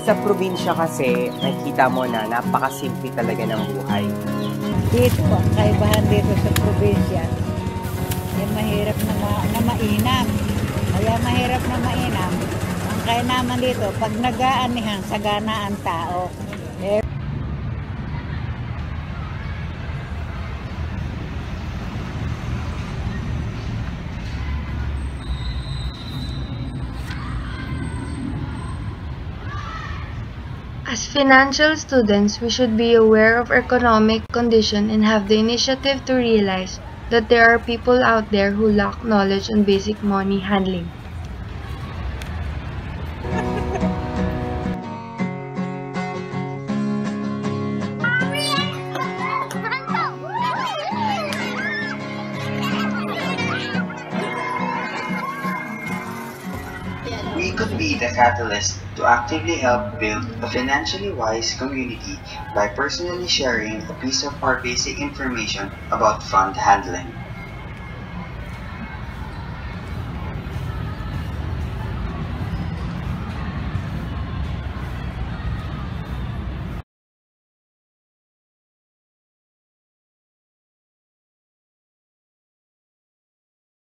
sa probinsya kasi, nakikita mo na napakasimple talaga ng buhay. Dito, ang kaibahan dito sa probinsya, mahirap na mainam. Kaya mahirap na mainam. Ang kainaman dito, pag nag-aanihan, sagana ang tao. As financial students, we should be aware of our economic condition and have the initiative to realize that there are people out there who lack knowledge on basic money handling. We could be the catalyst to actively help build a financially wise community by personally sharing a piece of our basic information about fund handling.